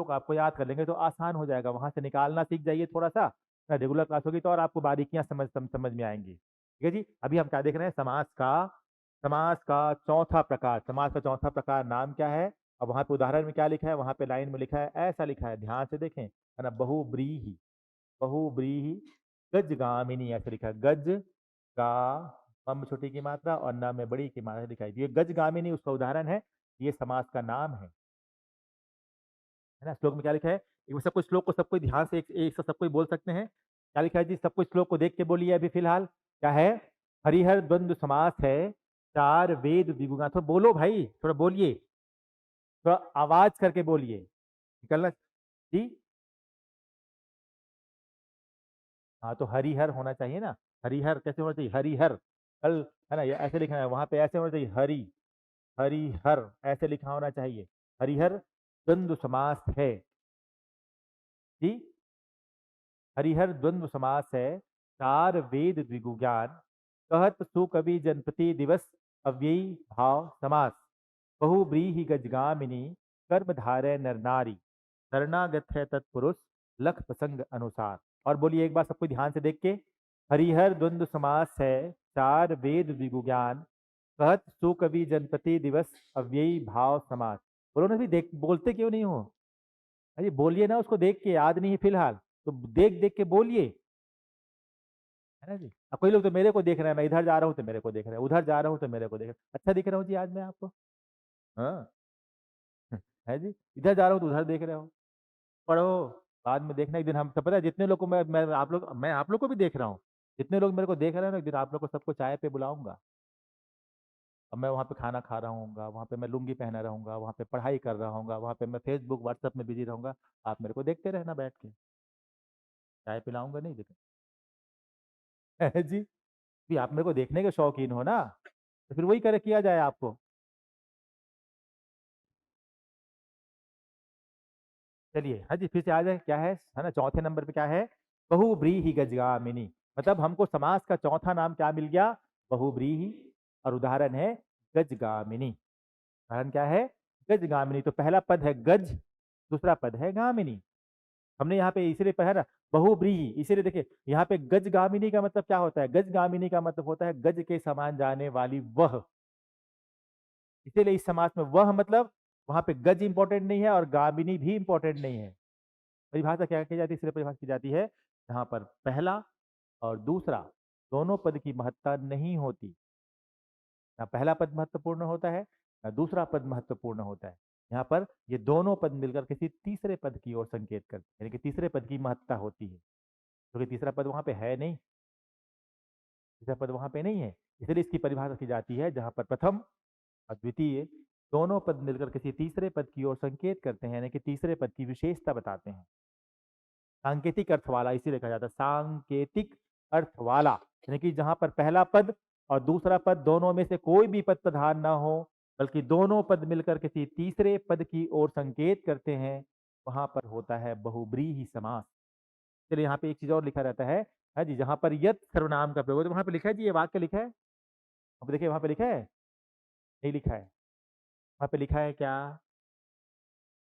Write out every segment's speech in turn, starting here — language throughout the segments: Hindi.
श्लोक आपको याद कर लेंगे तो आसान हो जाएगा, वहां से निकालना सीख जाइए थोड़ा सा। रेगुलर क्लास होगी तो और आपको बारीकियां समझ में आएंगी। ठीक है जी। अभी हम क्या देख रहे हैं, समास का चौथा प्रकार। समास का चौथा प्रकार नाम क्या है? अब वहां पे उदाहरण में क्या लिखा है, वहां पे लाइन में लिखा है, ऐसा लिखा है, ध्यान से देखें, है ना, बहुब्रीहि। बहुब्रीहि गजगामिनी, ऐसे लिखा है, गज गा, म छोटी की मात्रा और न में बड़ी की मात्रा दिखाई दी। ये गजगामिनी उसका उदाहरण है, ये समास का नाम है ना। श्लोक में क्या लिखा है, एक सब कुछ श्लोक को सबको ध्यान से एक साथ सबको बोल सकते हैं। क्या लिखा है जी, सब कुछ श्लोक को देख के बोलिए अभी फिलहाल। क्या है? हरिहर द्वंद्व समास है, चार वेद द्विगुणा। थोड़ा बोलो भाई, थोड़ा बोलिए, थोड़ा आवाज करके बोलिए, निकलना जी। हाँ तो हरिहर होना चाहिए ना। हरिहर कैसे होना चाहिए? हरिहर कल, है ना, ये ऐसे लिखना है, वहां पे ऐसे होना चाहिए, हरि हरिहर ऐसे लिखा होना चाहिए। हरिहर द्वंद्व समास है जी। हरिहर द्वंद्व समास है, चार वेद द्विगु ज्ञान, कहत सुकवि जनपति दिवस, अव्ययी भाव समास, बहुब्रीहि गजगामिनी, कर्म धारय नर नारी, शरणागत है तत्पुरुष, लख प्रसंग अनुसार। और बोलिए एक बार सबको ध्यान से देख के। हरिहर द्वंद्व समास है, चार वेद द्विगु ज्ञान, कहत सुकवि जनपति दिवस, अव्ययी भाव समास। बोलो ना भी, देख बोलते क्यों नहीं हो? अरे बोलिए ना, उसको देख के, याद नहीं है फिलहाल तो देख देख के बोलिए, है ना जी। अब कोई लोग तो मेरे को देख रहे हैं, मैं इधर जा रहा हूँ तो मेरे को देख रहे हैं, उधर जा रहा हूँ तो मेरे को देख रहे हैं। अच्छा दिख रहा हूँ जी आज मैं आपको? हाँ। है जी, इधर जा रहा हूँ तो उधर देख रहे हो। पढ़ो, बाद में देखना एक दिन। हम सब पता है जितने लोग को मैं आप लोग को भी देख रहा हूँ, जितने लोग मेरे को देख रहे हैं ना, एक दिन आप लोग को सबको चाय पे बुलाऊंगा। अब मैं वहाँ पे खाना खा रहा हूँ, वहाँ पे मैं लुंगी पहना रहूंगा, वहाँ पे पढ़ाई कर रहा हूँ, वहाँ पे मैं फेसबुक व्हाट्सएप में बिजी रहूंगा। आप मेरे को देखते रहना बैठ के, चाय पिलाऊंगा नहीं देख। है जी। भी आप मेरे को देखने के शौकीन हो ना, तो फिर वही करे किया जाए आपको। चलिए हाँ जी, फिर से आ जाए, क्या है ना, चौथे नंबर पे क्या है? बहुब्रीहि गजगामिनी। मतलब हमको समास का चौथा नाम क्या मिल गया? बहुब्रीहि। और उदाहरण है गजगामिनी। उदाहरण क्या है? गजगामिनी। तो पहला पद है गज, दूसरा पद है गामिनी। हमने यहाँ पे इसीलिए पढ़ा ना, बहुब्रीहि, इसीलिए देखिए यहाँ पे गजगामिनी का मतलब क्या होता है? गजगामिनी का मतलब होता है गज के समान जाने वाली वह। इसीलिए इस समास में वह मतलब, वहां पे गज इंपॉर्टेंट नहीं है और गामिनी भी इंपॉर्टेंट नहीं है। परिभाषा क्या की जाती है? इसलिए परिभाषा की जाती है जहां पर पहला और दूसरा दोनों पद की महत्ता नहीं होती। ना पहला पद महत्वपूर्ण होता है, ना दूसरा पद महत्वपूर्ण होता है। यहाँ पर ये दोनों पद मिलकर किसी तीसरे पद की ओर संकेत करते हैं, यानी कि तीसरे पद की महत्ता होती है, क्योंकि तीसरा पद वहां पे है नहीं, तीसरा पद वहां पे नहीं है। इसलिए इसकी परिभाषा की जाती है जहां पर प्रथम और द्वितीय दोनों पद मिलकर किसी तीसरे पद की ओर संकेत करते हैं, यानी कि तीसरे पद की विशेषता बताते हैं। सांकेतिक अर्थ वाला इसीलिए कहा जाता है सांकेतिक अर्थ वाला, यानी कि जहां पर पहला पद और दूसरा पद दोनों में से कोई भी पद प्रधान ना हो, बल्कि दोनों पद मिलकर किसी तीसरे पद की ओर संकेत करते हैं, वहां पर होता है बहुब्रीहि समास। चलिए यहाँ पे एक चीज और लिखा रहता है जी, जहां पर यत सर्वनाम का प्रयोग, तो वहां पे लिखा है जी, ये वाक्य लिखा है, अब देखिए वहां पे लिखा है, नहीं लिखा है, वहां पे लिखा है क्या?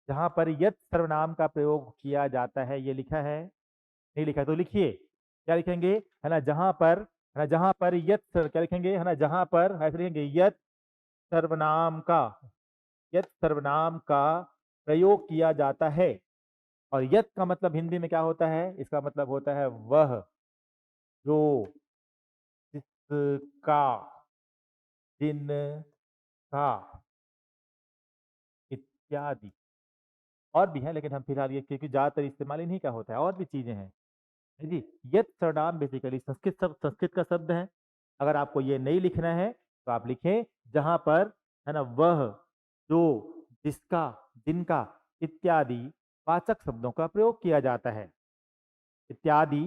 जहां पर यत सर्वनाम का प्रयोग किया जाता है, ये लिखा है? नहीं लिखा है तो लिखिए, क्या लिखेंगे, है ना, जहां पर, है ना, जहां पर क्या लिखेंगे, है ना, जहां पर ऐसे लिखेंगे, सर्वनाम का यत सर्वनाम का प्रयोग किया जाता है। और यत का मतलब हिंदी में क्या होता है? इसका मतलब होता है वह, जो, जिसका, जिनका, इत्यादि। और भी है लेकिन हम फिलहाल ये, क्योंकि ज्यादातर इस्तेमाल इन्हीं का होता है, और भी चीजें हैं जी। यत सर्वनाम बेसिकली संस्कृत का शब्द है। अगर आपको ये नहीं लिखना है तो आप लिखें जहां पर, है ना, वह, जो, जिसका, जिनका, इत्यादि वाचक शब्दों का प्रयोग किया जाता है। इत्यादि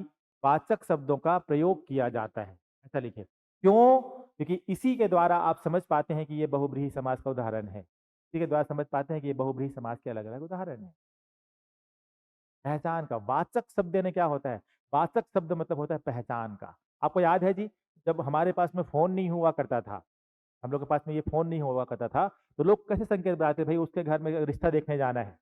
वाचक शब्दों का प्रयोग किया जाता है, ऐसा लिखे। क्यों? क्योंकि इसी के द्वारा आप समझ पाते हैं कि ये बहुब्रीहि समास का उदाहरण है, इसी के द्वारा समझ पाते हैं कि ये बहुब्रीहि समास के अलग अलग उदाहरण है। पहचान का वाचक शब्द देने क्या होता है? वाचक शब्द मतलब होता है पहचान का। आपको याद है जी, जब हमारे पास में फोन नहीं हुआ करता था, हम लोग के पास में ये फोन नहीं हुआ करता था, तो लोग कैसे संकेत बनाते, भाई उसके घर में रिश्ता देखने जाना है,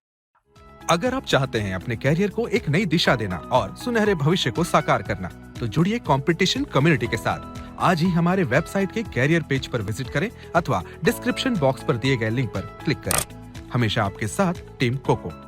अगर आप चाहते हैं अपने कैरियर को एक नई दिशा देना और सुनहरे भविष्य को साकार करना, तो जुड़िए कंपटीशन कम्युनिटी के साथ। आज ही हमारे वेबसाइट के कैरियर पेज पर विजिट करें अथवा डिस्क्रिप्शन बॉक्स पर दिए गए लिंक पर क्लिक करें। हमेशा आपके साथ टीम कोको।